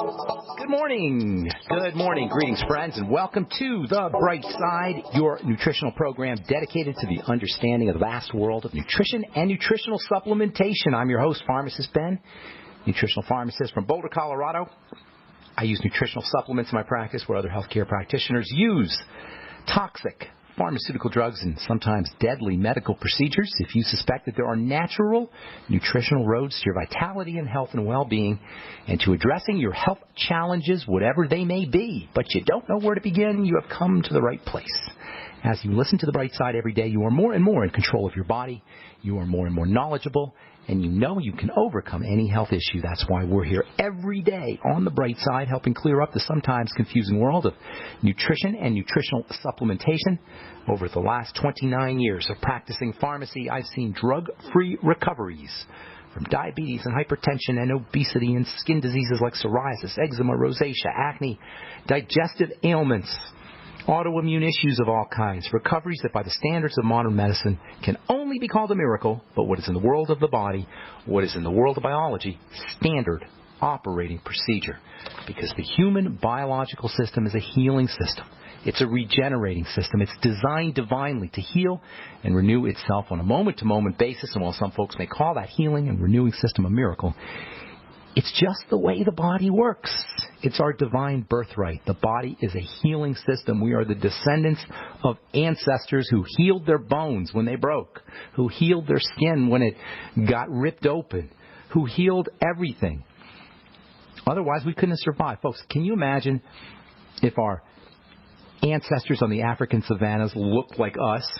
Good morning. Good morning. Greetings, friends, and welcome to The Bright Side, your nutritional program dedicated to the understanding of the vast world of nutrition and nutritional supplementation. I'm your host, Pharmacist Ben, nutritional pharmacist from Boulder, Colorado. I use nutritional supplements in my practice where other healthcare practitioners use toxic pharmaceutical drugs and sometimes deadly medical procedures. If you suspect that there are natural nutritional roads to your vitality and health and well-being and to addressing your health challenges, whatever they may be, but you don't know where to begin, you have come to the right place. As you listen to The Bright Side every day, you are more and more in control of your body, you are more and more knowledgeable, and you know you can overcome any health issue. That's why we're here every day on The Bright Side, helping clear up the sometimes confusing world of nutrition and nutritional supplementation. Over the last 29 years of practicing pharmacy, I've seen drug-free recoveries from diabetes and hypertension and obesity and skin diseases like psoriasis, eczema, rosacea, acne, digestive ailments, autoimmune issues of all kinds, recoveries that by the standards of modern medicine can only be called a miracle, but what is in the world of the body, what is in the world of biology, standard operating procedure. Because the human biological system is a healing system. It's a regenerating system. It's designed divinely to heal and renew itself on a moment-to-moment basis, and while some folks may call that healing and renewing system a miracle, it's just the way the body works. It's our divine birthright. The body is a healing system. We are the descendants of ancestors who healed their bones when they broke, who healed their skin when it got ripped open, who healed everything. Otherwise, we couldn't have survived. Folks, can you imagine if our ancestors on the African savannas looked like us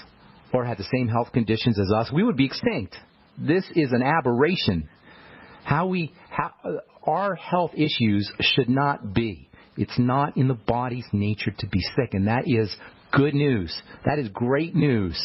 or had the same health conditions as us? We would be extinct. This is an aberration. Our health issues should not be. It's not in the body's nature to be sick, and that is good news. That is great news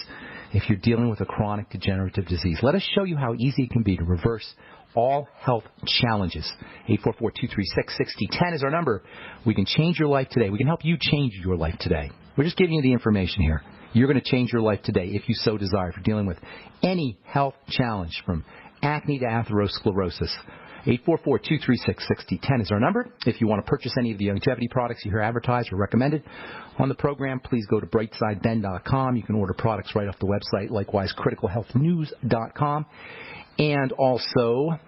if you're dealing with a chronic degenerative disease. Let us show you how easy it can be to reverse all health challenges. 844-236-6010 is our number. We can change your life today. We can help you change your life today. We're just giving you the information here. You're going to change your life today if you so desire. If you're dealing with any health challenge from acne to atherosclerosis. 844-236-6010 is our number. If you want to purchase any of the longevity products you hear advertised or recommended on the program, please go to brightsideben.com. You can order products right off the website. Likewise, criticalhealthnews.com. And also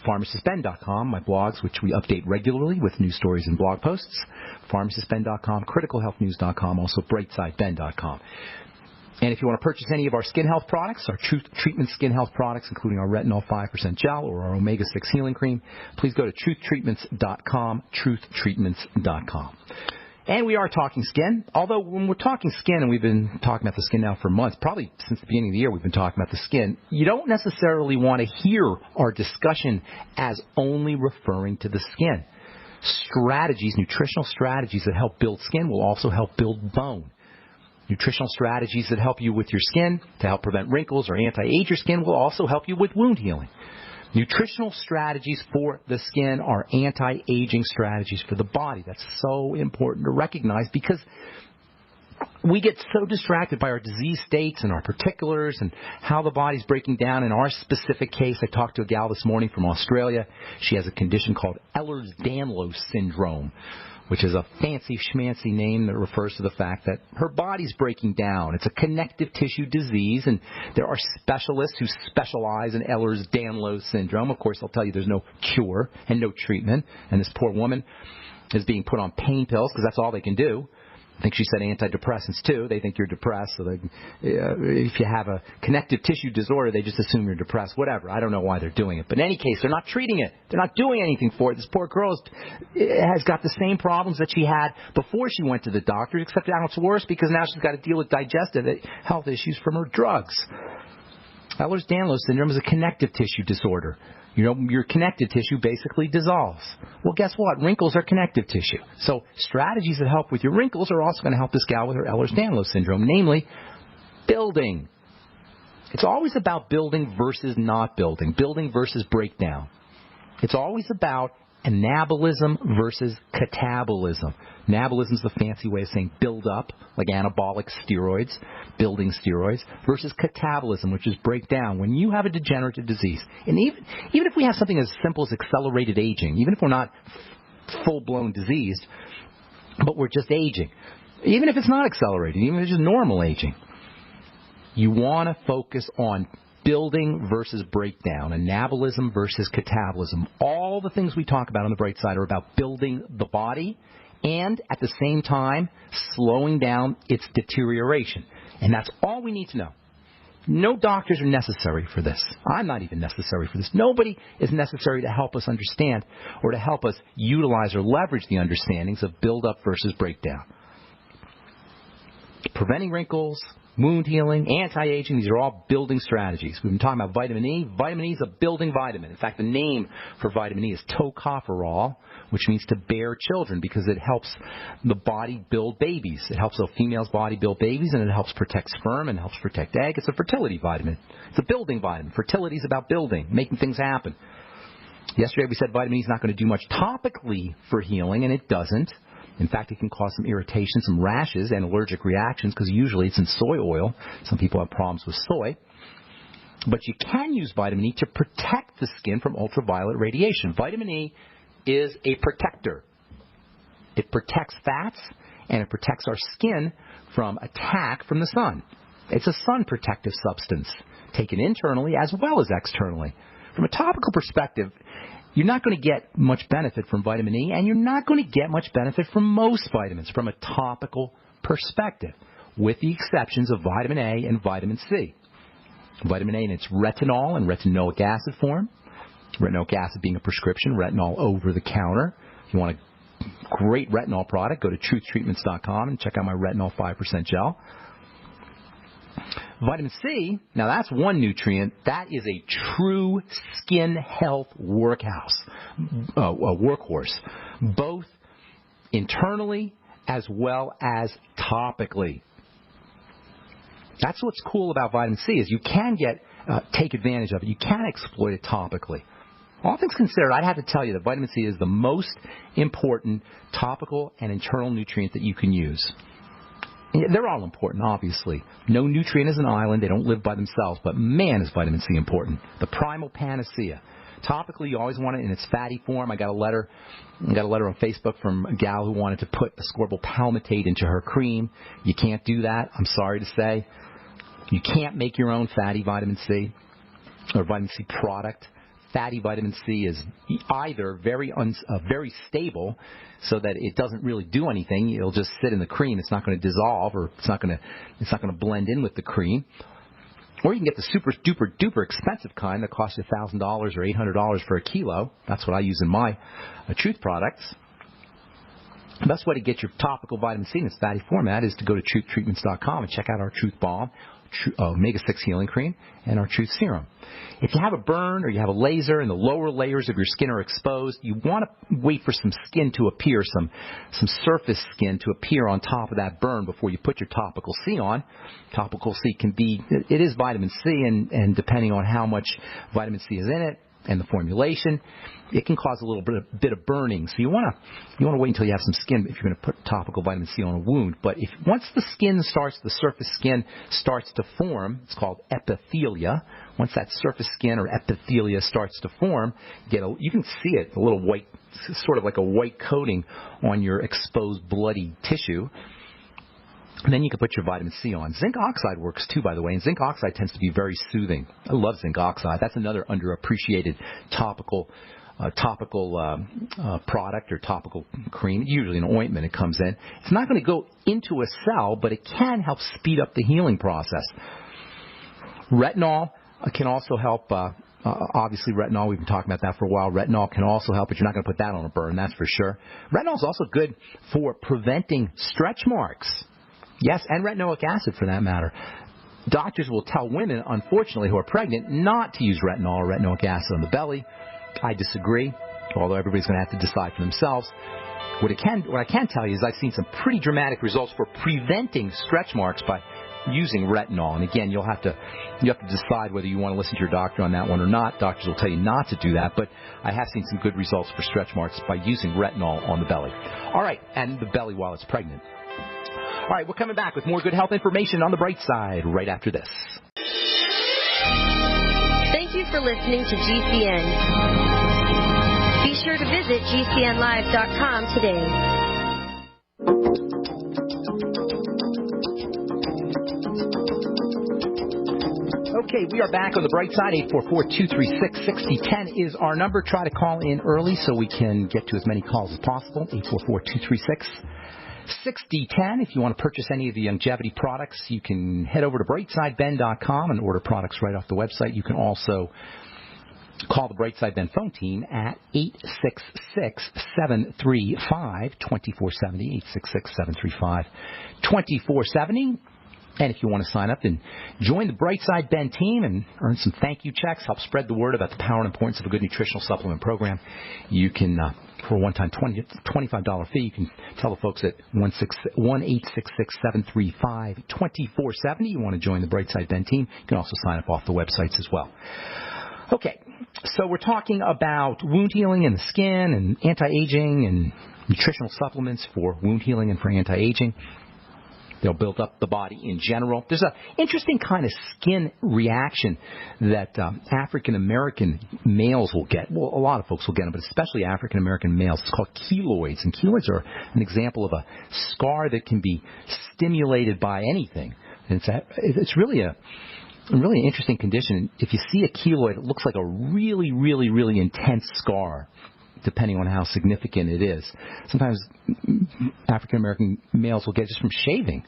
pharmacistben.com, my blogs, which we update regularly with news stories and blog posts. pharmacistben.com, criticalhealthnews.com, also brightsideben.com. And if you want to purchase any of our skin health products, our Truth Treatment skin health products, including our Retinol 5% gel or our Omega-6 healing cream, please go to truthtreatments.com, truthtreatments.com. And we are talking skin, although when we're talking skin, and we've been talking about the skin now for months, probably since the beginning of the year we've been talking about the skin, you don't necessarily want to hear our discussion as only referring to the skin. Strategies, nutritional strategies that help build skin will also help build bone. Nutritional strategies that help you with your skin to help prevent wrinkles or anti-age your skin will also help you with wound healing. Nutritional strategies for the skin are anti-aging strategies for the body. That's so important to recognize because we get so distracted by our disease states and our particulars and how the body's breaking down. In our specific case, I talked to a gal this morning from Australia. She has a condition called Ehlers-Danlos syndrome, which is a fancy schmancy name that refers to the fact that her body's breaking down. It's a connective tissue disease, and there are specialists who specialize in Ehlers-Danlos syndrome. Of course, they'll tell you there's no cure and no treatment, and this poor woman is being put on pain pills because that's all they can do. I think she said antidepressants, too. They think you're depressed. So if you have a connective tissue disorder, they just assume you're depressed. Whatever. I don't know why they're doing it. But in any case, they're not treating it. They're not doing anything for it. This poor girl has got the same problems that she had before she went to the doctor, except now it's worse because now she's got to deal with digestive health issues from her drugs. Ehlers-Danlos syndrome is a connective tissue disorder. You know, your connective tissue basically dissolves. Well, guess what? Wrinkles are connective tissue. So strategies that help with your wrinkles are also going to help this gal with her Ehlers-Danlos syndrome, namely building. It's always about building versus not building versus breakdown. It's always about anabolism versus catabolism. Anabolism is the fancy way of saying build up, like anabolic steroids, building steroids, versus catabolism, which is breakdown. When you have a degenerative disease, and even if we have something as simple as accelerated aging, even if we're not full-blown diseased, but we're just aging. Even if it's not accelerating, even if it's just normal aging, you want to focus on building versus breakdown, anabolism versus catabolism. All the things we talk about on the bright side are about building the body and, at the same time, slowing down its deterioration. And that's all we need to know. No doctors are necessary for this. I'm not even necessary for this. Nobody is necessary to help us understand or to help us utilize or leverage the understandings of build-up versus breakdown. Preventing wrinkles, wound healing, anti-aging, these are all building strategies. We've been talking about vitamin E. Vitamin E is a building vitamin. In fact, the name for vitamin E is tocopherol, which means to bear children, because it helps the body build babies. It helps a female's body build babies, and it helps protect sperm and helps protect egg. It's a fertility vitamin. It's a building vitamin. Fertility is about building, making things happen. Yesterday we said vitamin E is not going to do much topically for healing, and it doesn't. In fact, it can cause some irritation, some rashes, and allergic reactions, because usually it's in soy oil. Some people have problems with soy. But you can use vitamin E to protect the skin from ultraviolet radiation. Vitamin E is a protector. It protects fats, and it protects our skin from attack from the sun. It's a sun protective substance, taken internally as well as externally. From a topical perspective, you're not going to get much benefit from vitamin E, and you're not going to get much benefit from most vitamins from a topical perspective, with the exceptions of vitamin A and vitamin C. Vitamin A in its retinol and retinoic acid form, retinoic acid being a prescription, retinol over the counter. If you want a great retinol product, go to truthtreatments.com and check out my retinol 5% gel. Vitamin C, now that's one nutrient. That is a true skin health workhorse, both internally as well as topically. That's what's cool about vitamin C, is you can take advantage of it. You can exploit it topically. All things considered, I'd have to tell you that vitamin C is the most important topical and internal nutrient that you can use. They're all important, obviously. No nutrient is an island. They don't live by themselves. But man, is vitamin C important. The primal panacea. Topically, you always want it in its fatty form. I got a letter on Facebook from a gal who wanted to put ascorbyl palmitate into her cream. You can't do that, I'm sorry to say. You can't make your own fatty vitamin C or vitamin C product. Fatty vitamin C is either very stable, so that it doesn't really do anything. It'll just sit in the cream. It's not going to dissolve, or it's not going to blend in with the cream. Or you can get the super duper duper expensive kind that costs you $1,000 or $800 for a kilo. That's what I use in my Truth products. The best way to get your topical vitamin C in its fatty format is to go to truthtreatments.com and check out our Truth Balm, Omega-6 Healing Cream, and our Truth Serum. If you have a burn or you have a laser and the lower layers of your skin are exposed, you want to wait for some skin to appear, some surface skin to appear on top of that burn before you put your Topical C on. Topical C it is vitamin C, and depending on how much vitamin C is in it and the formulation, it can cause a little bit of burning. So you want to wait until you have some skin if you're going to put topical vitamin C on a wound. But once the surface skin starts to form, it's called epithelia. Once that surface skin or epithelia starts to form, you can see it, a little white, sort of like a white coating on your exposed bloody tissue. And then you can put your vitamin C on. Zinc oxide works too, by the way, and zinc oxide tends to be very soothing. I love zinc oxide. That's another underappreciated topical product or topical cream. Usually an ointment it comes in. It's not going to go into a cell, but it can help speed up the healing process. Retinol can also help. Obviously, retinol, we've been talking about that for a while. Retinol can also help, but you're not going to put that on a burn, that's for sure. Retinol is also good for preventing stretch marks. Yes, and retinoic acid for that matter. Doctors will tell women, unfortunately, who are pregnant not to use retinol or retinoic acid on the belly. I disagree, although everybody's going to have to decide for themselves. What I can tell you is I've seen some pretty dramatic results for preventing stretch marks by using retinol. And again, you have to decide whether you want to listen to your doctor on that one or not. Doctors will tell you not to do that, but I have seen some good results for stretch marks by using retinol on the belly. All right, and the belly while it's pregnant. All right, we're coming back with more good health information on the bright side right after this. Thank you for listening to GCN. Be sure to Visit GCNlive.com today. Okay, we are back on the bright side. 844-236-6010 is our number. Try to call in early so we can get to as many calls as possible. 844-236-6010. If you want to purchase any of the longevity products, you can head over to brightsideben.com and order products right off the website. You can also call the Brightside Ben phone team at 866-735-2470, 866-735-2470. And if you want to sign up and join the Brightside Ben team and earn some thank you checks, help spread the word about the power and importance of a good nutritional supplement program, you can, for a one-time $25 fee, you can tell the folks at 1-866-735-2470 you want to join the Brightside Ben team. You can also sign up off the websites as well. Okay, so we're talking about wound healing in the skin and anti-aging and nutritional supplements for wound healing and for anti-aging. They'll build up the body in general. There's an interesting kind of skin reaction that African-American males will get. Well, a lot of folks will get them, but especially African-American males. It's called keloids, and keloids are an example of a scar that can be stimulated by anything. And it's really a really interesting condition. If you see a keloid, it looks like a really, really, really intense scar, depending on how significant it is. Sometimes African-American males will get just from shaving,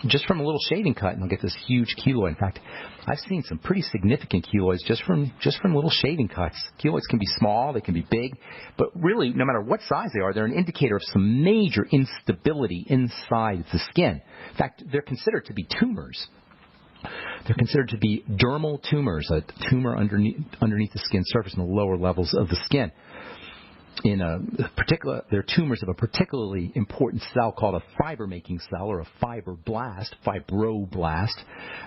just from a little shaving cut, and they'll get this huge keloid. In fact, I've seen some pretty significant keloids just from little shaving cuts. Keloids can be small, they can be big, but really, no matter what size they are, they're an indicator of some major instability inside the skin. In fact, they're considered to be tumors. They're considered to be dermal tumors, a tumor underneath the skin surface in the lower levels of the skin. They're tumors of a particularly important cell called a fiber-making cell, or a fibroblast.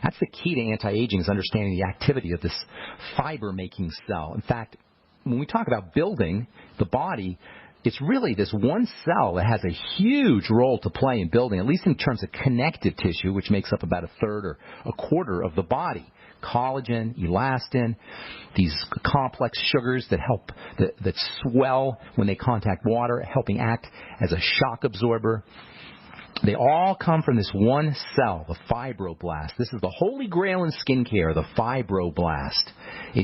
That's the key to anti-aging, is understanding the activity of this fiber-making cell. In fact, when we talk about building the body, it's really this one cell that has a huge role to play in building, at least in terms of connective tissue, which makes up about a third or a quarter of the body. Collagen, elastin, these complex sugars that that swell when they contact water, helping act as a shock absorber. They all come from this one cell, the fibroblast. This is the holy grail in skincare, the fibroblast. I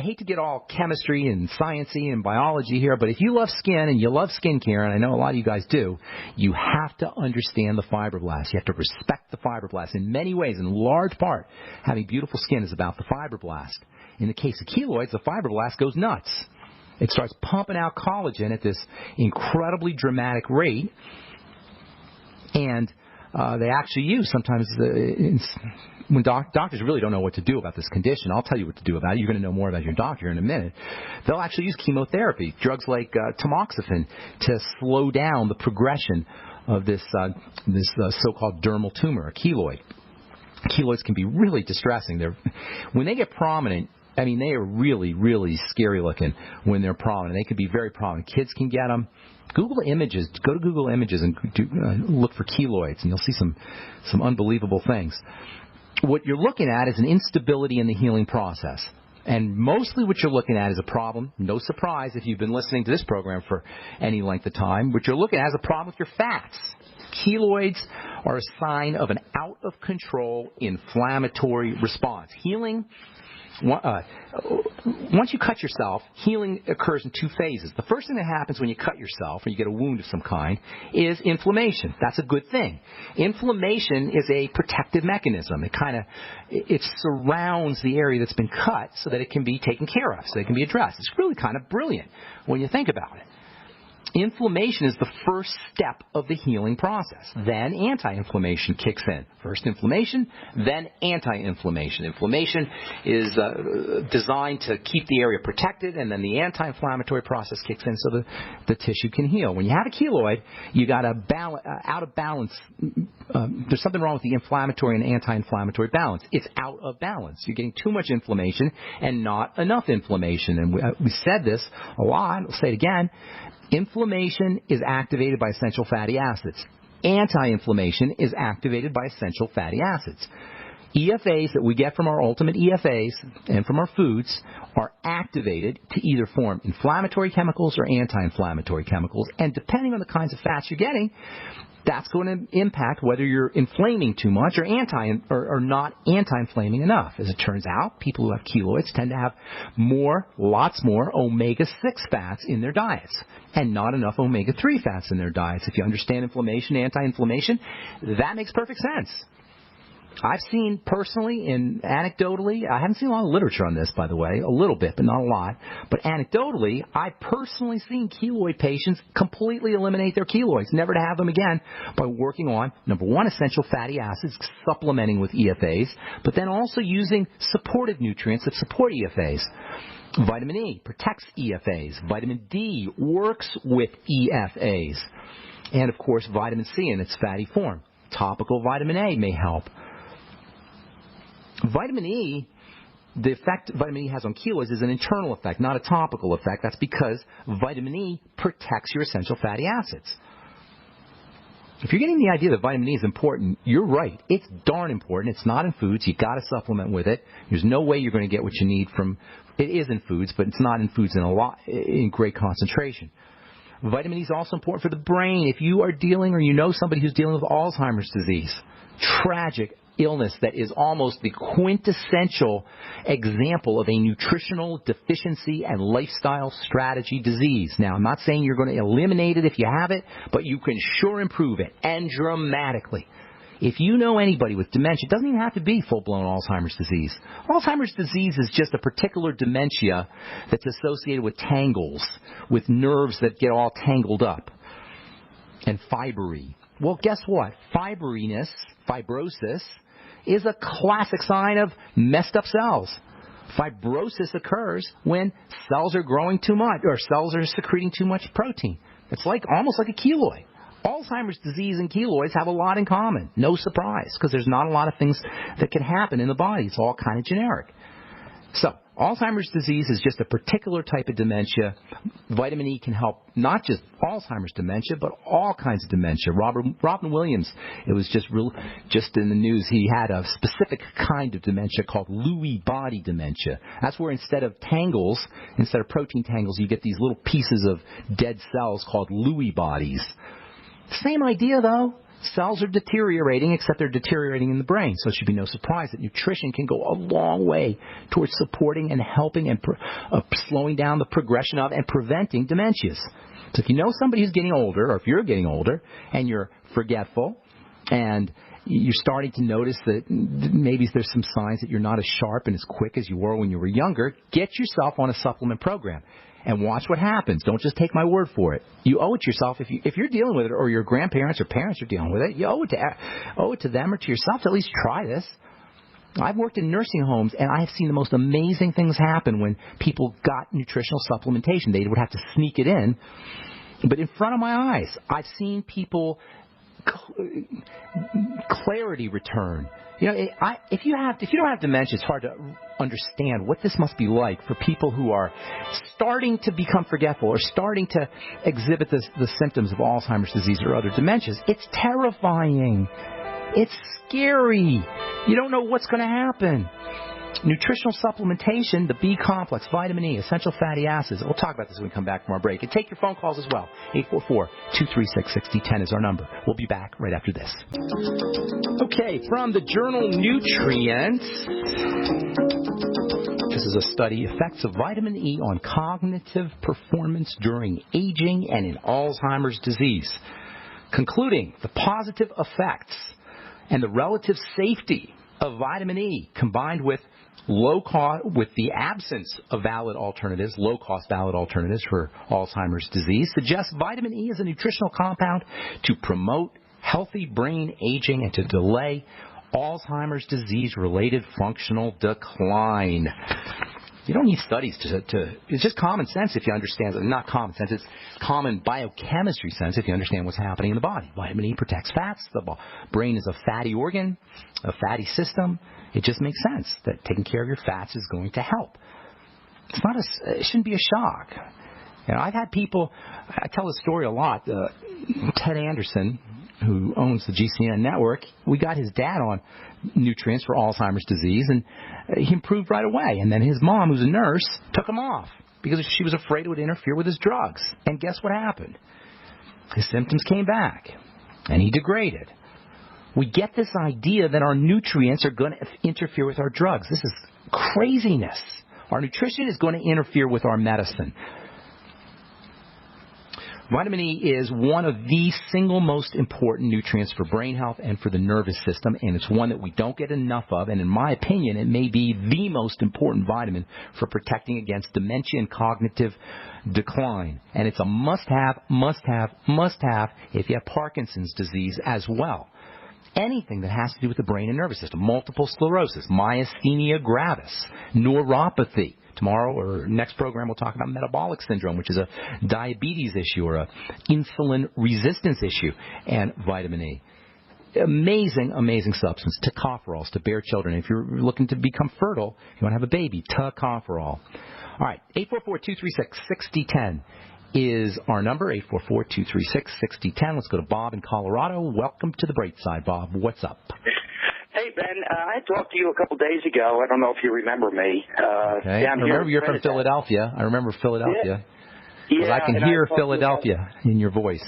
hate to get all chemistry and sciencey and biology here, but if you love skin and you love skincare, and I know a lot of you guys do, you have to understand the fibroblast. You have to respect the fibroblast in many ways. In large part, having beautiful skin is about the fibroblast. In the case of keloids, the fibroblast goes nuts. It starts pumping out collagen at this incredibly dramatic rate. And they actually use sometimes when doctors really don't know what to do about this condition. I'll tell you what to do about it. You're going to know more about your doctor in a minute. They'll actually use chemotherapy, drugs like tamoxifen, to slow down the progression of this so-called dermal tumor, a keloid. Keloids can be really distressing. When they get prominent, I mean, they are really, really scary looking when they're prominent. They can be very prominent. Kids can get them. Google images. Go to Google Images and look for keloids, and you'll see some unbelievable things. What you're looking at is an instability in the healing process. And mostly what you're looking at is a problem. No surprise if you've been listening to this program for any length of time. What you're looking at is a problem with your fats. Keloids are a sign of an out-of-control inflammatory response. Once you cut yourself, healing occurs in two phases. The first thing that happens when you cut yourself or you get a wound of some kind is inflammation. That's a good thing. Inflammation is a protective mechanism. It surrounds the area that's been cut so that it can be taken care of, so it can be addressed. It's really kind of brilliant when you think about it. Inflammation is the first step of the healing process. Then anti-inflammation kicks in. First inflammation, then anti-inflammation. Inflammation is designed to keep the area protected, and then the anti-inflammatory process kicks in so the tissue can heal. When you have a keloid, you got out of balance. There's something wrong with the inflammatory and anti-inflammatory balance. It's out of balance. You're getting too much inflammation and not enough inflammation. And we said this a lot. I'll say it again. Inflammation is activated by essential fatty acids. Anti-inflammation is activated by essential fatty acids. EFAs that we get from our ultimate EFAs and from our foods are activated to either form inflammatory chemicals or anti-inflammatory chemicals. And depending on the kinds of fats you're getting, that's going to impact whether you're inflaming too much or not anti-inflaming enough. As it turns out, people who have keloids tend to have lots more omega-6 fats in their diets and not enough omega-3 fats in their diets. If you understand inflammation, anti-inflammation, that makes perfect sense. I've seen personally and anecdotally, I haven't seen a lot of literature on this, by the way, a little bit, but not a lot. But anecdotally, I've personally seen keloid patients completely eliminate their keloids, never to have them again, by working on, number one, essential fatty acids, supplementing with EFAs, but then also using supportive nutrients that support EFAs. Vitamin E protects EFAs. Vitamin D works with EFAs. And, of course, vitamin C in its fatty form. Topical vitamin A may help. Vitamin E, the effect vitamin E has on keloids is an internal effect, not a topical effect. That's because vitamin E protects your essential fatty acids. If you're getting the idea that vitamin E is important, you're right. It's darn important. It's not in foods. You've got to supplement with it. There's no way you're going to get what you need from it is in foods, but it's not in foods in great concentration. Vitamin E is also important for the brain. If you are dealing or you know somebody who's dealing with Alzheimer's disease, tragic illness that is almost the quintessential example of a nutritional deficiency and lifestyle strategy disease. Now, I'm not saying you're going to eliminate it if you have it, but you can sure improve it, and dramatically. If you know anybody with dementia, it doesn't even have to be full-blown Alzheimer's disease. Alzheimer's disease is just a particular dementia that's associated with tangles, with nerves that get all tangled up, and fibry. Well, guess what? Fibrosis, is a classic sign of messed up cells. Fibrosis occurs when cells are growing too much or cells are secreting too much protein. It's almost like a keloid. Alzheimer's disease and keloids have a lot in common. No surprise, because there's not a lot of things that can happen in the body. It's all kind of generic. So, Alzheimer's disease is just a particular type of dementia. Vitamin E can help not just Alzheimer's dementia, but all kinds of dementia. Robin Williams, it was just in the news, he had a specific kind of dementia called Lewy body dementia. That's where instead of protein tangles, you get these little pieces of dead cells called Lewy bodies. Same idea, though. Cells are deteriorating, except they're deteriorating in the brain. So it should be no surprise that nutrition can go a long way towards supporting and helping and slowing down the progression of and preventing dementias. So if you know somebody who's getting older, or if you're getting older, and you're forgetful, and you're starting to notice that maybe there's some signs that you're not as sharp and as quick as you were when you were younger, get yourself on a supplement program. And watch what happens. Don't just take my word for it. You owe it to yourself. If you're dealing with it, or your grandparents or parents are dealing with it, you owe it to them or to yourself to at least try this. I've worked in nursing homes, and I've seen the most amazing things happen when people got nutritional supplementation. They would have to sneak it in, but in front of my eyes, I've seen people clarity return. You know, if you don't have dementia, it's hard to understand what this must be like for people who are starting to become forgetful or starting to exhibit the symptoms of Alzheimer's disease or other dementias. It's terrifying. It's scary. You don't know what's going to happen. Nutritional supplementation, the B complex, vitamin E, essential fatty acids. We'll talk about this when we come back from our break. And take your phone calls as well. 844-236-6010 is our number. We'll be back right after this. Okay, from the journal Nutrients. This is a study, Effects of Vitamin E on Cognitive Performance During Aging and in Alzheimer's Disease. Concluding the positive effects and the relative safety of vitamin E combined with the absence of low-cost valid alternatives for Alzheimer's disease suggests vitamin E is a nutritional compound to promote healthy brain aging and to delay Alzheimer's disease-related functional decline. You don't need studies to it's just common sense if you understand. Not common sense, it's common biochemistry sense if you understand what's happening in the body. Vitamin E protects fats. The brain is a fatty organ, a fatty system. It just makes sense that taking care of your fats is going to help. It shouldn't be a shock. You know, I've had people, I tell this story a lot. Ted Anderson, who owns the GCN network, we got his dad on nutrients for Alzheimer's disease, and he improved right away. And then his mom, who's a nurse, took him off because she was afraid it would interfere with his drugs. And guess what happened? His symptoms came back, and he degraded. We get this idea that our nutrients are going to interfere with our drugs. This is craziness. Our nutrition is going to interfere with our medicine. Vitamin E is one of the single most important nutrients for brain health and for the nervous system, and it's one that we don't get enough of, and in my opinion, it may be the most important vitamin for protecting against dementia and cognitive decline. And it's a must-have, must-have, must-have if you have Parkinson's disease as well. Anything that has to do with the brain and nervous system, multiple sclerosis, myasthenia gravis, neuropathy. Tomorrow or next program we'll talk about metabolic syndrome, which is a diabetes issue or a insulin resistance issue, and vitamin E. Amazing, amazing substance. Tocopherols to bear children. If you're looking to become fertile, you want to have a baby, tocopherol. All right, 844-236-6010 is our number, 844-236-6010. Let's go to Bob in Colorado. Welcome to the bright side, Bob. What's up? Hey, Ben, I talked to you a couple days ago. I don't know if you remember me. Okay. I remember you're from Philadelphia. I remember Philadelphia. Yeah, I can hear Philadelphia in your voice.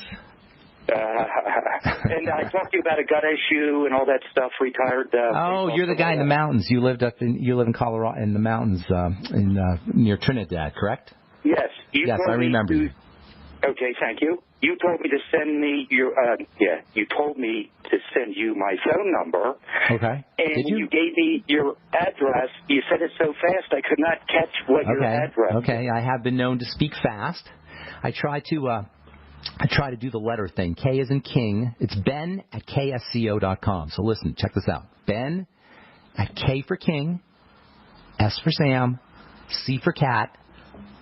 And I talked to you about a gut issue and all that stuff. Retired. You're the guy in the mountains. You live in Colorado in the mountains near Trinidad, correct? Yes. Yes, I remember you. Okay, thank you. You told me to send me you told me to send you my phone number. Okay. And you gave me your address. You said it so fast I could not catch what your address. Okay, I have been known to speak fast. I try to do the letter thing. K as in king. It's Ben at ksco.com. So listen, check this out. Ben at K for king, S for Sam, C for cat,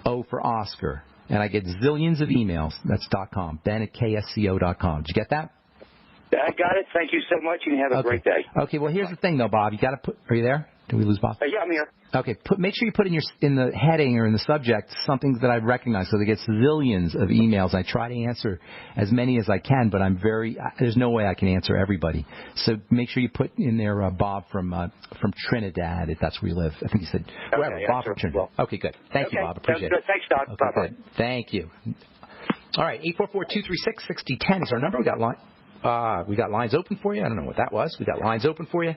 O for Oscar. And I get zillions of emails. That's .com. Ben at ksco.com. Did you get that? I got it. Thank you so much, and you have a great day. Okay. Well, here's the thing, though, Bob. You got to put. Are you there? Did we lose Bob? Yeah, I'm here. Okay. Make sure you put in the heading or in the subject something that I recognize, so they get zillions of emails. I try to answer as many as I can, but there's no way I can answer everybody. So make sure you put in there Bob from Trinidad, if that's where you live. I think you said wherever. Bob from Trinidad. Okay, good. Thank you, Bob. Appreciate it. Thanks, Doc. Okay, Bye-bye. good. Thank you. All right, 844-236-6010 is our number. We got lines open for you. I don't know what that was. We got lines open for you,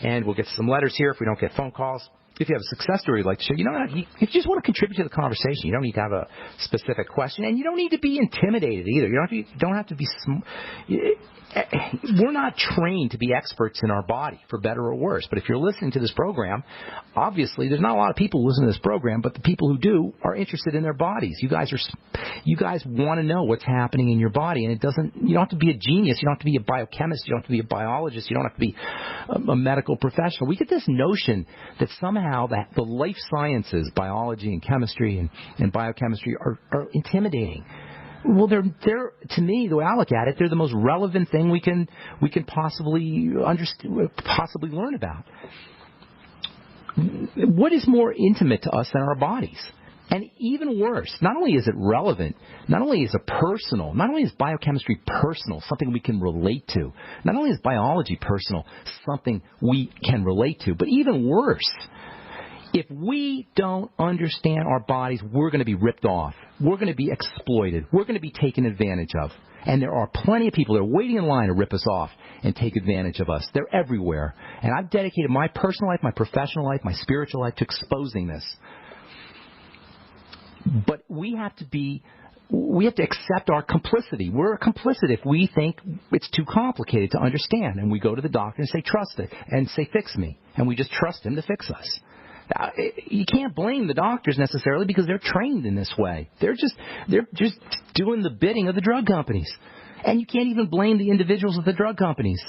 and we'll get some letters here if we don't get phone calls. If you have a success story you'd like to share, if you just want to contribute to the conversation, you don't need to have a specific question, and you don't need to be intimidated either. You don't have to be. We're not trained to be experts in our body, for better or worse. But if you're listening to this program, obviously there's not a lot of people who listen to this program, but the people who do are interested in their bodies. You guys want to know what's happening in your body, and you don't have to be a genius, you don't have to be a biochemist, you don't have to be a biologist, you don't have to be a medical professional. We get this notion that somehow that the life sciences, biology and chemistry and biochemistry are intimidating. Well, they're to me, the way I look at it, they're the most relevant thing we can possibly possibly learn about. What is more intimate to us than our bodies? And even worse, not only is it relevant, not only is it personal, not only is biochemistry personal, something we can relate to, not only is biology personal, something we can relate to, but even worse, if we don't understand our bodies, we're going to be ripped off. We're going to be exploited. We're going to be taken advantage of. And there are plenty of people that are waiting in line to rip us off and take advantage of us. They're everywhere. And I've dedicated my personal life, my professional life, my spiritual life to exposing this. But we have to accept our complicity. We're complicit if we think it's too complicated to understand. And we go to the doctor and say, trust it, and say, fix me. And we just trust him to fix us. You can't blame the doctors necessarily because they're trained in this way. They're just doing the bidding of the drug companies. And you can't even blame the individuals of the drug companies.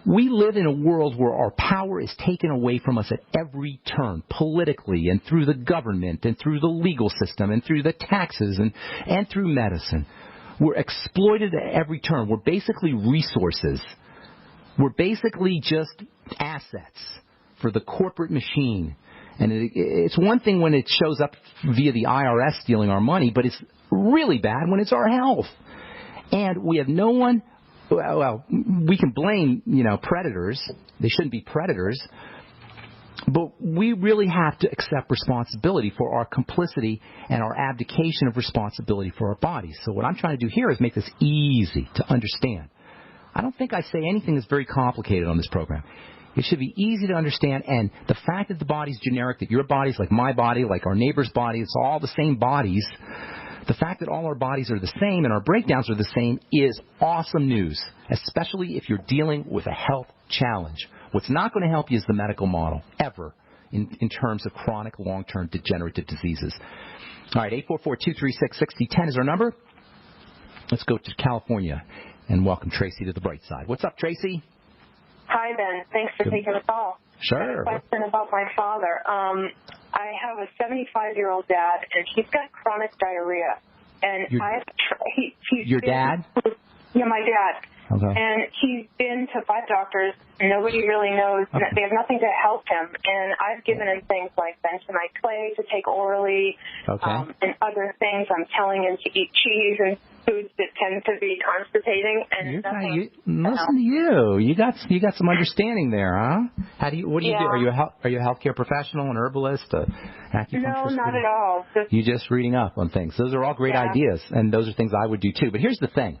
We live in a world where our power is taken away from us at every turn, politically and through the government and through the legal system and through the taxes and through medicine. We're exploited at every turn. We're basically resources. We're basically just assets for the corporate machine. And it's one thing when it shows up via the IRS stealing our money, but it's really bad when it's our health. And we have no one, well, we can blame, predators. They shouldn't be predators. But we really have to accept responsibility for our complicity and our abdication of responsibility for our bodies. So what I'm trying to do here is make this easy to understand. I don't think I say anything that's very complicated on this program. It should be easy to understand, and the fact that the body's generic, that your body's like my body, like our neighbor's body, it's all the same bodies. The fact that all our bodies are the same and our breakdowns are the same is awesome news, especially if you're dealing with a health challenge. What's not going to help you is the medical model, ever, in terms of chronic, long-term degenerative diseases. All right, 844-236-6010 is our number. Let's go to California and welcome Tracy to the bright side. What's up, Tracy? Hi, Ben. Thanks for taking the call. Sure. I have a question about my father. I have a 75-year-old dad, and he's got chronic diarrhea. And he's your dad? Yeah, my dad. Okay. And he's been to 5 doctors. Nobody really knows. Okay. They have nothing to help him. And I've given him things like bentonite clay to take orally, and other things. I'm telling him to eat cheese and foods that tend to be constipating. And listen to you. You got some understanding there, huh? What do you do? Are you a healthcare professional, an herbalist, acupuncturist? No, not at all. You're just reading up on things. Those are all great ideas, and those are things I would do too. But here's the thing: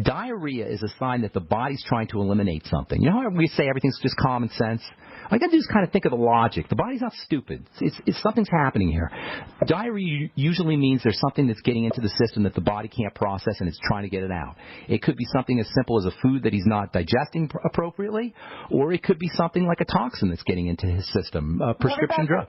diarrhea is a sign that the body's trying to eliminate something. You know how we say everything's just common sense? All I got to do is kind of think of the logic. The body's not stupid. It's something's happening here. Diarrhea usually means there's something that's getting into the system that the body can't process and it's trying to get it out. It could be something as simple as a food that he's not digesting appropriately, or it could be something like a toxin that's getting into his system, a prescription drug.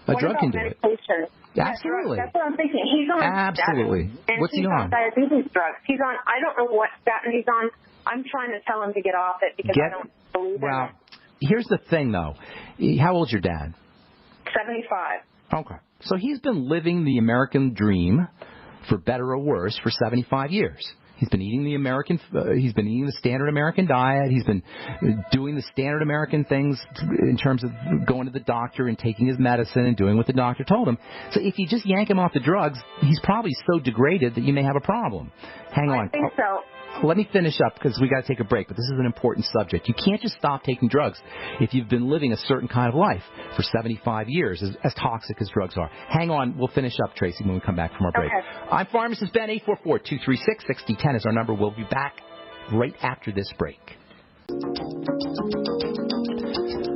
A drug can do medication? It. Absolutely. That's what I'm thinking. He's on absolutely. Statin, What's he on? Diabetes drugs. He's on. I don't know what statin he's on. I'm trying to tell him to get off it because I don't believe in it. Here's the thing, though. How old's your dad? 75. Okay. So he's been living the American dream, for better or worse, for 75 years. He's been eating the standard American diet. He's been doing the standard American things in terms of going to the doctor and taking his medicine and doing what the doctor told him. So if you just yank him off the drugs, he's probably so degraded that you may have a problem. Hang on. I think so. Let me finish up because we got to take a break, but this is an important subject. You can't just stop taking drugs if you've been living a certain kind of life for 75 years, as toxic as drugs are. Hang on. We'll finish up, Tracy, when we come back from our break. Okay. I'm Pharmacist Ben. 844-236-6010 is our number. We'll be back right after this break.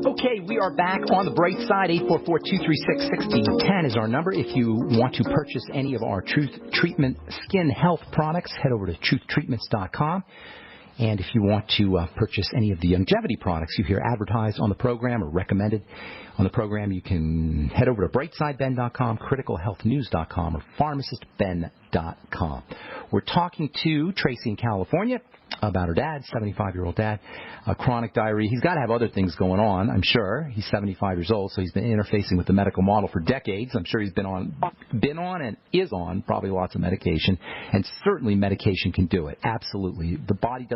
Okay, we are back on the bright side. 844-236-6010 is our number. If you want to purchase any of our Truth Treatment skin health products, head over to truthtreatments.com. And if you want to purchase any of the longevity products you hear advertised on the program or recommended on the program, you can head over to brightsideben.com, criticalhealthnews.com, or pharmacistben.com. We're talking to Tracy in California about her dad, 75-year-old dad, chronic diarrhea. He's got to have other things going on, I'm sure. He's 75 years old, so he's been interfacing with the medical model for decades. I'm sure he's been on and is on probably lots of medication, and certainly medication can do it. Absolutely. The body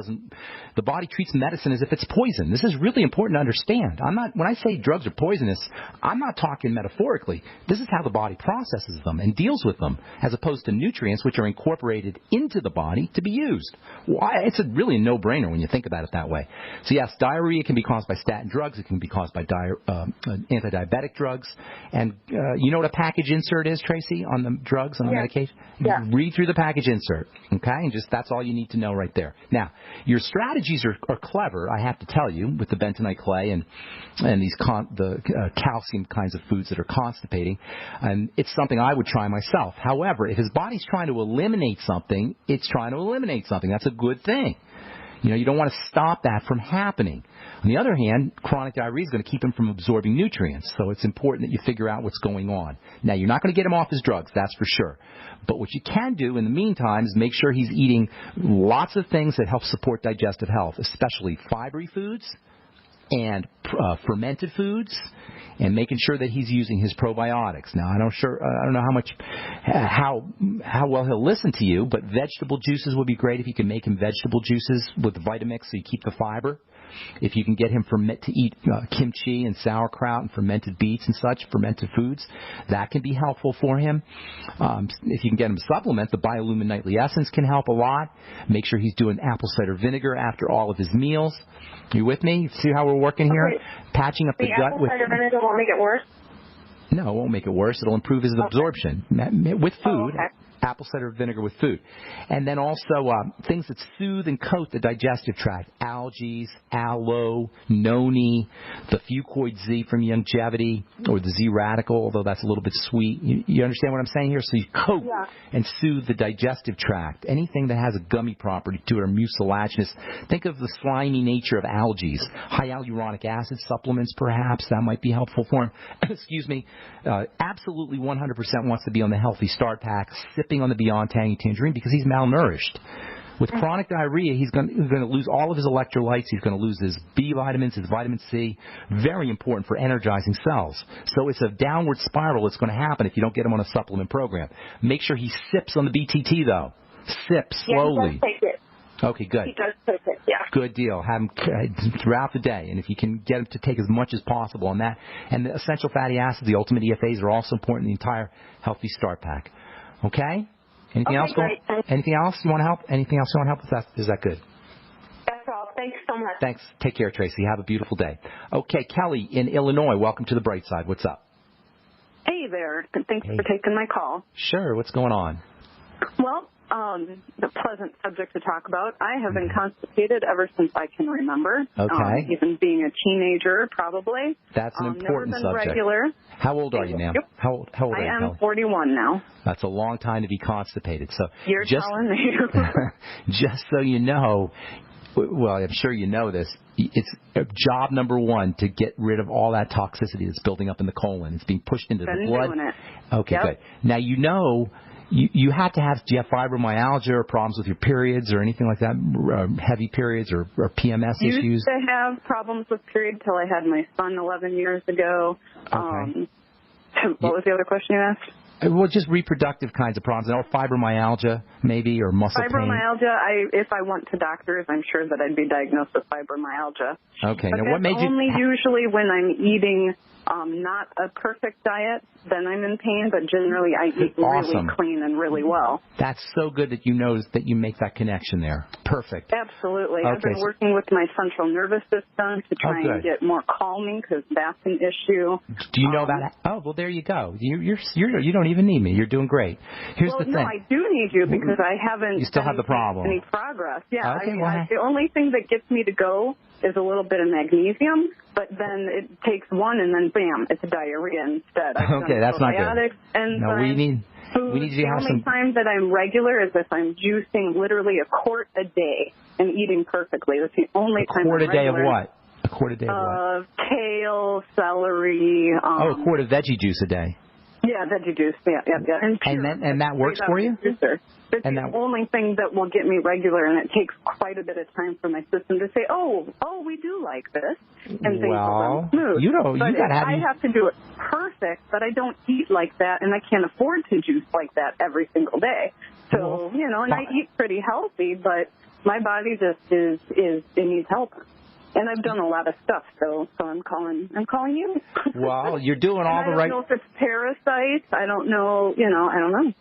treats medicine as if it's poison. This is really important to understand. When I say drugs are poisonous, I'm not talking metaphorically. This is how the body processes them and deals with them, as opposed to nutrients which are incorporated into the body to be used. It's really a no-brainer when you think about it that way. So yes, diarrhea can be caused by statin drugs. It can be caused by anti-diabetic drugs. And you know what a package insert is, Tracy, on the drugs, on the medication? Yeah. Read through the package insert, okay? And that's all you need to know right there. Now, your strategies are clever, I have to tell you, with the bentonite clay and these calcium kinds of foods that are constipating. And it's something I would try myself. However, if his body's trying to eliminate something, it's trying to eliminate something. That's a good thing. You don't want to stop that from happening. On the other hand, chronic diarrhea is going to keep him from absorbing nutrients, so it's important that you figure out what's going on. Now, you're not going to get him off his drugs, that's for sure. But what you can do in the meantime is make sure he's eating lots of things that help support digestive health, especially fibery foods, and fermented foods, and making sure that he's using his probiotics. Now, I don't know how well he'll listen to you, but vegetable juices would be great if you can make him vegetable juices with the Vitamix so you keep the fiber. If you can get him to eat kimchi and sauerkraut and fermented beets and such, fermented foods, that can be helpful for him. If you can get him a supplement, the Biolumin Nightly Essence can help a lot. Make sure he's doing apple cider vinegar after all of his meals. You with me? See how we're working here? Okay. Patching up the gut with... apple cider vinegar won't make it worse? No, it won't make it worse. It'll improve his absorption with food. Apple cider vinegar with food. And then also things that soothe and coat the digestive tract. Algae, aloe, noni, the Fucoid Z from Youngevity, or the Z Radical, although that's a little bit sweet. You understand what I'm saying here? So you coat and soothe the digestive tract. Anything that has a gummy property to it or mucilaginous. Think of the slimy nature of algae. High hyaluronic acid supplements, perhaps. That might be helpful for him. Excuse me. Absolutely 100% wants to be on the Healthy Start Pack, sipping on the Beyond Tangy Tangerine because he's malnourished. With chronic diarrhea, he's going to lose all of his electrolytes. He's going to lose his B vitamins, his vitamin C. Very important for energizing cells. So it's a downward spiral that's going to happen if you don't get him on a supplement program. Make sure he sips on the BTT, though. Sip slowly. Yeah, he does take it. Okay, good. He does take it, yeah. Good deal. Have him throughout the day, and if you can get him to take as much as possible on that. And the essential fatty acids, the ultimate EFAs, are also important in the entire Healthy Start Pack. Okay? Anything else? Great. Anything else you want to help? Anything else you want to help with? That? Is that good? That's all. Thanks so much. Thanks. Take care, Tracy. Have a beautiful day. Okay, Kelly in Illinois. Welcome to the Bright Side. What's up? Hey there. Thanks for taking my call. Sure. What's going on? Well, the pleasant subject to talk about. I have been constipated ever since I can remember. Okay. Even being a teenager, probably. That's an important never been subject. Regular. How old are you, ma'am? Yep. How old are you, I am Kelly? 41 now. That's a long time to be constipated. So You're telling me. Just so you know, well, I'm sure you know this, it's job number one to get rid of all that toxicity that's building up in the colon. It's being pushed into the blood. Doing it. Okay, good. Now, you know, you have to have, do you have fibromyalgia or problems with your periods or anything like that, heavy periods or PMS issues? Used to have problems with periods till I had my son 11 years ago. Okay. What was the other question you asked? Well, just reproductive kinds of problems. Or fibromyalgia, maybe, or muscle pain. Fibromyalgia, if I went to doctors, I'm sure that I'd be diagnosed with fibromyalgia. Okay. But now, what made you... only usually when I'm eating not a perfect diet, then I'm in pain, but generally I eat really clean and really well. That's so good that you know that you make that connection there. Perfect. Absolutely. Okay, I've been working with my central nervous system to try and get more calming because that's an issue. Do you know that? Oh, well, there you go. You don't even need me. You're doing great. Here's the thing. No, I do need you because I haven't. You still have the problem. Any progress? Yeah. Okay, the only thing that gets me to go is a little bit of magnesium, but then it takes one and then bam, it's diarrhea instead. Okay, that's not good. No, we need you to have some. The only time that I'm regular is if I'm juicing literally a quart a day and eating perfectly. That's the only time. A quart I'm a day regular. of what? A quart a day of what? Kale, celery. A quart of veggie juice a day. Yeah, veggie juice. Yeah. And that works for you? It's the only thing that will get me regular, and it takes quite a bit of time for my system to say, oh, we do like this, and things will run smooth. I have to do it perfect, but I don't eat like that, and I can't afford to juice like that every single day. So, and I eat pretty healthy, but my body just it needs help. And I've done a lot of stuff, so I'm calling you. Well, you're doing all the right. I don't know if it's parasites. I don't know. I don't know.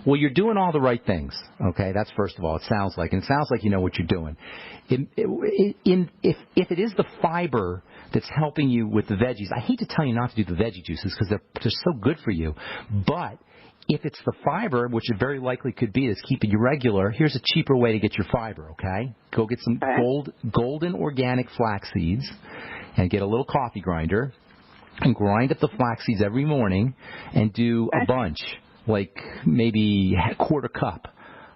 Well, you're doing all the right things. Okay, that's first of all. It sounds like you know what you're doing. If it is the fiber that's helping you with the veggies, I hate to tell you not to do the veggie juices because they're so good for you, but if it's the fiber, which it very likely could be, that's keeping you regular, here's a cheaper way to get your fiber, okay? Go get some golden organic flax seeds and get a little coffee grinder and grind up the flax seeds every morning and do a bunch, like maybe a quarter cup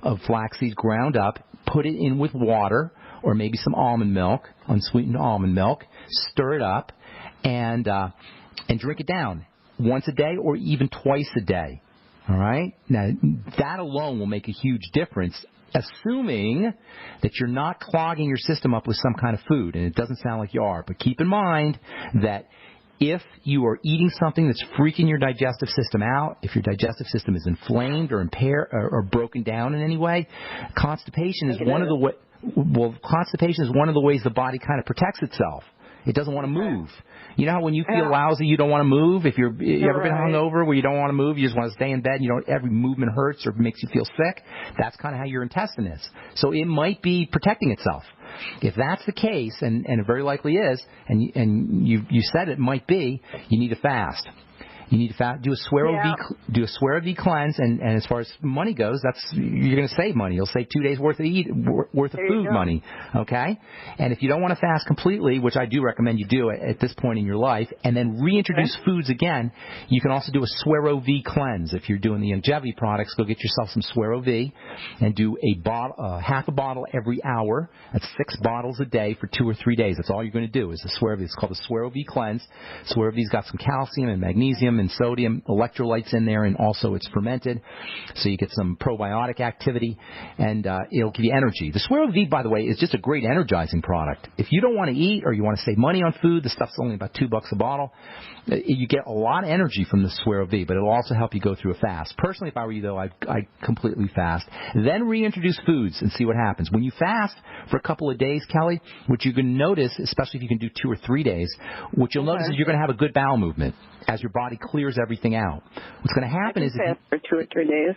of flax seeds ground up, put it in with water or maybe some almond milk, unsweetened almond milk, stir it up, and drink it down once a day or even twice a day. All right? Now, that alone will make a huge difference assuming that you're not clogging your system up with some kind of food, and it doesn't sound like you are. But keep in mind that if you are eating something that's freaking your digestive system out, if your digestive system is inflamed or impaired or broken down in any way, constipation is one of the ways the body kind of protects itself. It doesn't want to move. You know how when you feel lousy, you don't want to move? If you ever been hungover where you don't want to move, you just want to stay in bed, every movement hurts or makes you feel sick? That's kind of how your intestine is. So it might be protecting itself. If that's the case, and it very likely is, and you said it might be, you need to fast. You need to do a Swear V cleanse, and as far as money goes, you're going to save money. You'll save 2 days worth of food money, okay? And if you don't want to fast completely, which I do recommend you do at this point in your life, and then reintroduce foods again, you can also do a Swear V cleanse. If you're doing the longevity products, go get yourself some Swear V and do half a bottle every hour. That's 6 bottles a day for 2 or 3 days. That's all you're going to do is the Swear V. It's called the Swear V cleanse. Swear V's got some calcium and magnesium and sodium electrolytes in there, and also it's fermented, so you get some probiotic activity, and it'll give you energy. The Swear V, by the way, is just a great energizing product. If you don't want to eat or you want to save money on food, the stuff's only about $2 a bottle. You get a lot of energy from the Swear V, but it'll also help you go through a fast. Personally, if I were you, though, I'd completely fast. Then reintroduce foods and see what happens. When you fast for a couple of days, Kelly, what you can notice, especially if you can do 2 or 3 days, what you'll notice is you're going to have a good bowel movement as your body clears everything out. What's going to happen is fast for 2 or 3 days,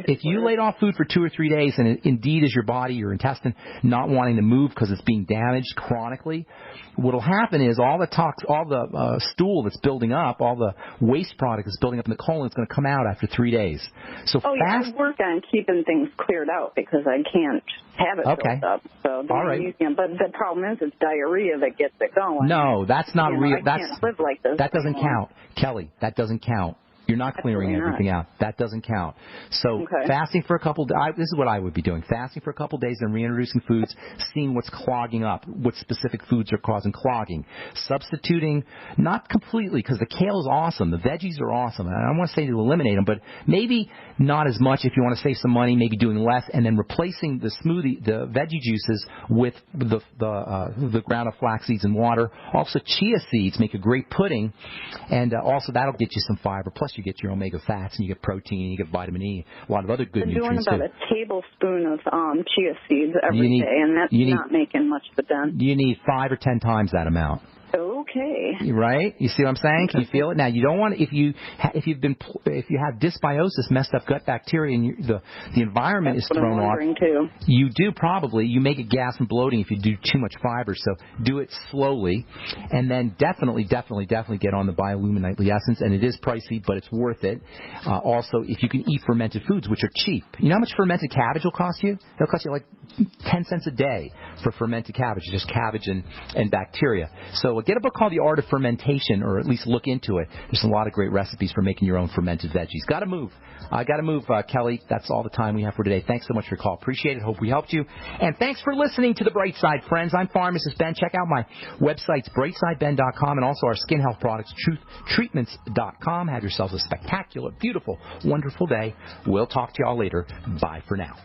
if you laid off food for 2 or 3 days, and it indeed is your body, your intestine, not wanting to move because it's being damaged chronically, what will happen is all the stool that's building up, all the waste product that's building up in the colon is going to come out after 3 days. So I work on keeping things cleared out because I can't have it built up. So but the problem is it's diarrhea that gets it going. No, that's not real. I can't live like this. That doesn't count, Kelly. That doesn't count. You're not clearing everything out. That doesn't count. So fasting for a couple days, this is what I would be doing. Fasting for a couple days and reintroducing foods, seeing what's clogging up, what specific foods are causing clogging. Substituting, not completely, because the kale is awesome. The veggies are awesome. I don't want to say to eliminate them, but maybe not as much if you want to save some money, maybe doing less, and then replacing the smoothie, the veggie juices with the ground of flax seeds and water. Also, chia seeds make a great pudding, and also that'll get you some fiber. Plus, you get your omega fats, and you get protein, and you get vitamin E, a lot of other good nutrients. I'm doing about a tablespoon of chia seeds every day, and that's not making much of a dent. You need 5 or 10 times that amount. Okay. Right? You see what I'm saying? Can you feel it? Now, you don't want if you have dysbiosis, messed up gut bacteria, and the environment is thrown off. Too. You do probably. You may get gas and bloating if you do too much fiber. So do it slowly, and then definitely get on the Biolumin Nightly Essence. And it is pricey, but it's worth it. Also, if you can eat fermented foods, which are cheap. You know how much fermented cabbage will cost you? It'll cost you like 10 cents a day for fermented cabbage, just cabbage and bacteria. So get a book called The Art of Fermentation, or at least look into it. There's a lot of great recipes for making your own fermented veggies. Got to move, Kelly. That's all the time we have for today. Thanks so much for your call. Appreciate it. Hope we helped you. And thanks for listening to The Bright Side, friends. I'm Pharmacist Ben. Check out my websites, brightsideben.com, and also our skin health products, truthtreatments.com. Have yourselves a spectacular, beautiful, wonderful day. We'll talk to y'all later. Bye for now.